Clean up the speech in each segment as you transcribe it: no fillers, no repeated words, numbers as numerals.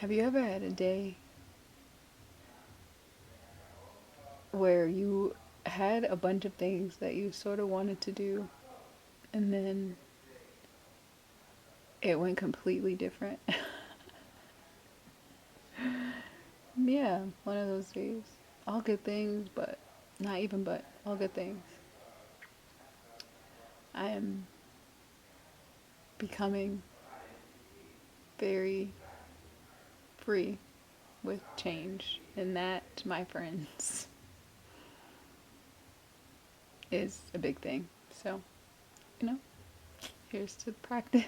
Have you ever had a day where you had a bunch of things that you sort of wanted to do and then it went completely different? Yeah, one of those days. All good things, but not even but all good things. I am becoming very free with change, and that, my friends, is a big thing. So, you know, here's to practice.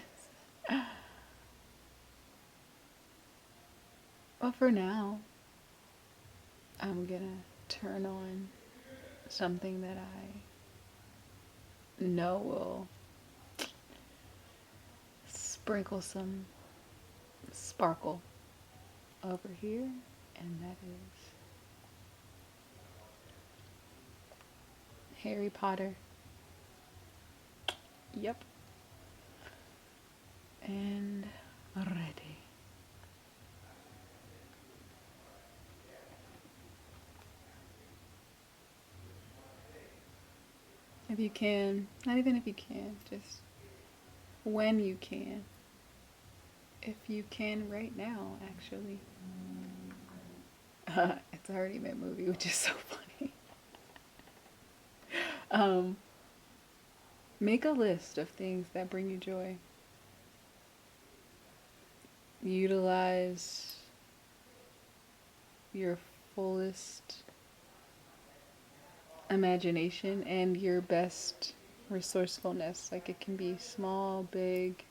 But for now, I'm gonna turn on something that I know will sprinkle some sparkle over here, and that is Harry Potter. Yep. And ready. If you can, not even if you can, just when you can. If you can right now, actually. It's already mid movie, which is so funny. Um, Make a list of things that bring you joy. Utilize your fullest imagination and your best resourcefulness. Like it can be small, big,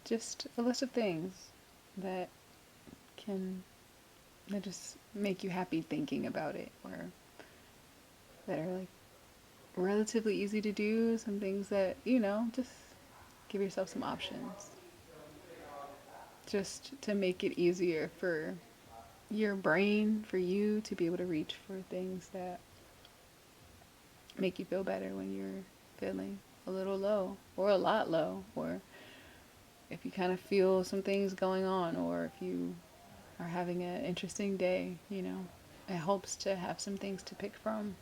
just a list of things that can that just make you happy thinking about it, or that are like relatively easy to do, some things that, just give yourself some options just to make it easier for your brain, for you to be able to reach for things that make you feel better when you're feeling a little low or a lot low, or if you kind of feel some things going on, or if you are having an interesting day, it helps to have some things to pick from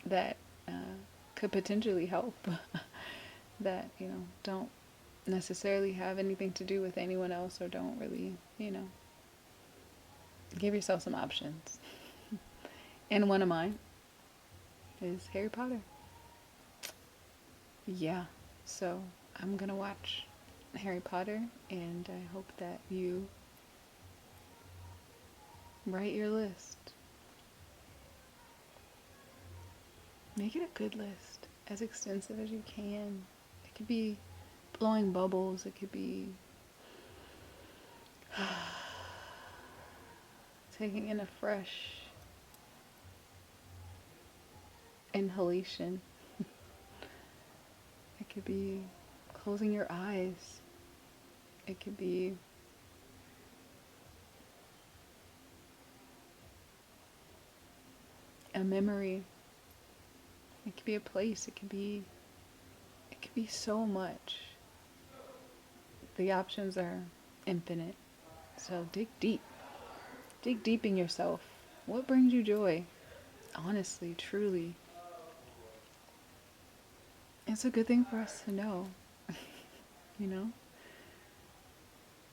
that uh, could potentially help that, don't necessarily have anything to do with anyone else, or don't really, give yourself some options. And one of mine is Harry Potter. Yeah, so I'm gonna watch Harry Potter, and I hope that you write your list. Make it a good list, as extensive as you can. It could be blowing bubbles, it could be taking in a fresh inhalation. It could be closing your eyes. It could be a memory. It could be a place. It could be so much. The options are infinite. So dig deep. Dig deep in yourself. What brings you joy? Honestly, truly. It's a good thing for us to know, you know?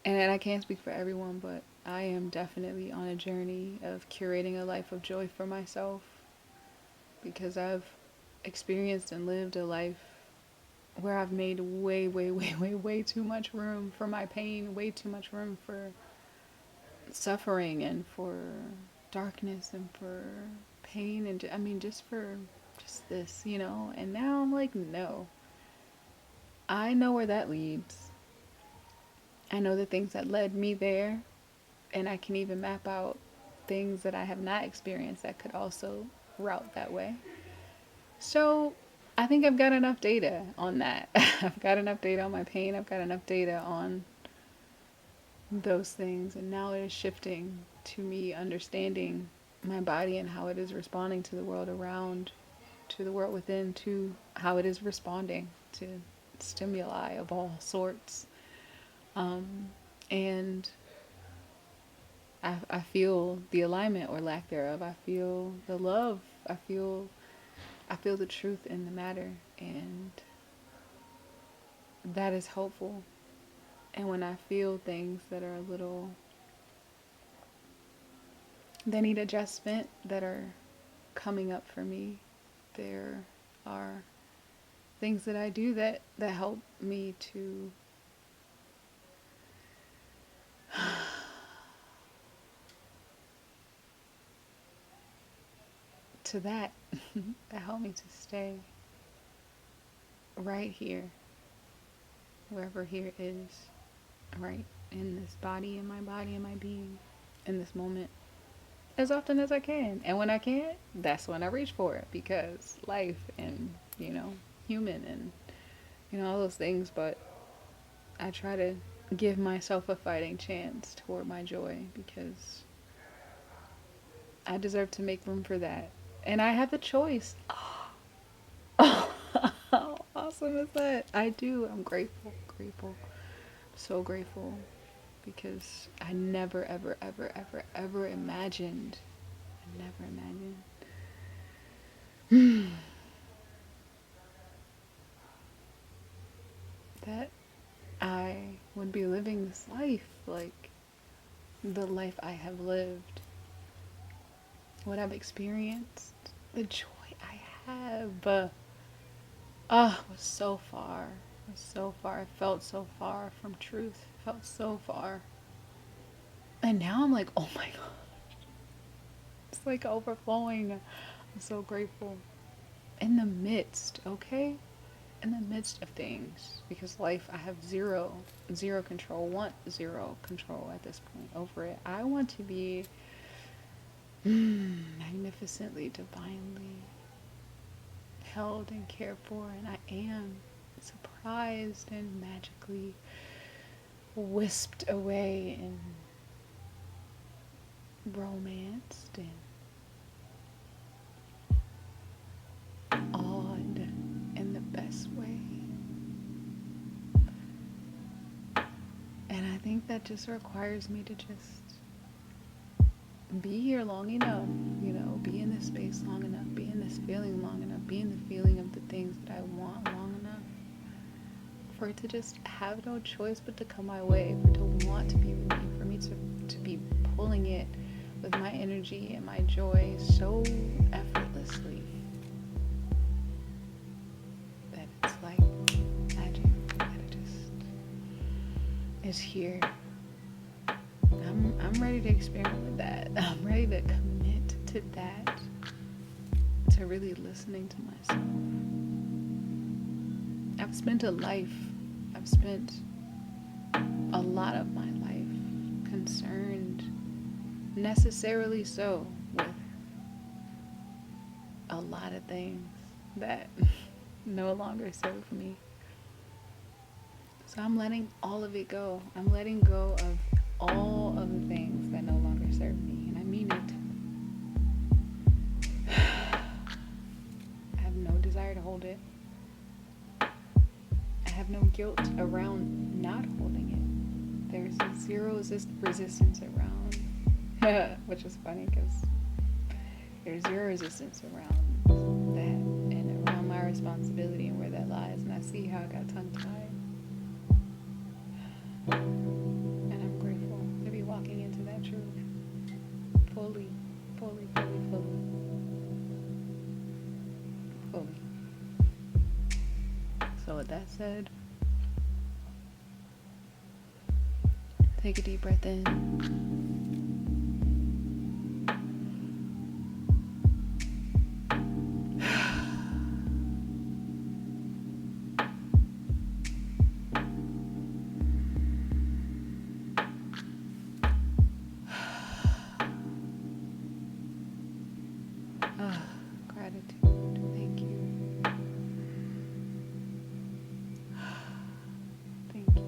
And I can't speak for everyone, but I am definitely on a journey of curating a life of joy for myself, because I've experienced and lived a life where I've made way, way, way, way, way too much room for my pain, way too much room for suffering and for darkness and for pain, and I mean, just for just this, And now I'm like, no. I know where that leads. I know the things that led me there, and I can even map out things that I have not experienced that could also route that way. So I think I've got enough data on that. I've got enough data on my pain. I've got enough data on those things. And now it is shifting to me understanding my body and how it is responding to the world around, to the world within, to how it is responding to stimuli of all sorts. And I feel the alignment or lack thereof. I feel the love. I feel the truth in the matter, and that is hopeful. And when I feel things that are a little that need adjustment, that are coming up for me, there are things that I do that help me to that that help me to stay right here, wherever here is, right in this body, in my being, in this moment, as often as I can. And when I can't, that's when I reach for it, because life and, human and, all those things. But I try to give myself a fighting chance toward my joy, because I deserve to make room for that. And I have the choice. Oh, how awesome is that? I do. I'm grateful, grateful, so grateful, because I never, ever, ever, ever, ever imagined, I never imagined that I would be living this life, like the life I have lived, what I've experienced, the joy I have. Was so far, was so far. I felt so far from truth, felt so far. And now I'm like, oh my God, it's like overflowing. I'm so grateful. In the midst, okay? In the midst of things, because life, I have zero control, want zero control at this point over it. I want to be magnificently, divinely held and cared for, and I am surprised and magically whisked away and romanced and awed in the best way. And I think that just requires me to just be here long enough, be in this space long enough, be in this feeling long enough, be in the feeling of the things that I want long enough for it to just have no choice but to come my way, for it to want to be with me, for me to be pulling it with my energy and my joy so effortlessly that it's like magic, that it just is here. I'm ready to experiment with that. I'm ready to commit to that, to really listening to myself. I've spent a lot of my life concerned, necessarily so, with a lot of things that no longer serve me. So I'm letting all of it go. I'm letting go of all of the things that no longer serve me, and I mean it. I have no desire to hold it. I have no guilt around not holding it. There's zero resistance around, which is funny because there's zero resistance around that and around my responsibility and where that lies. And I see how I got tongue-tied. And I'm grateful to be walking into that truth fully. So with that said, take a deep breath in. Gratitude. Thank you. Thank you.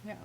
Yeah.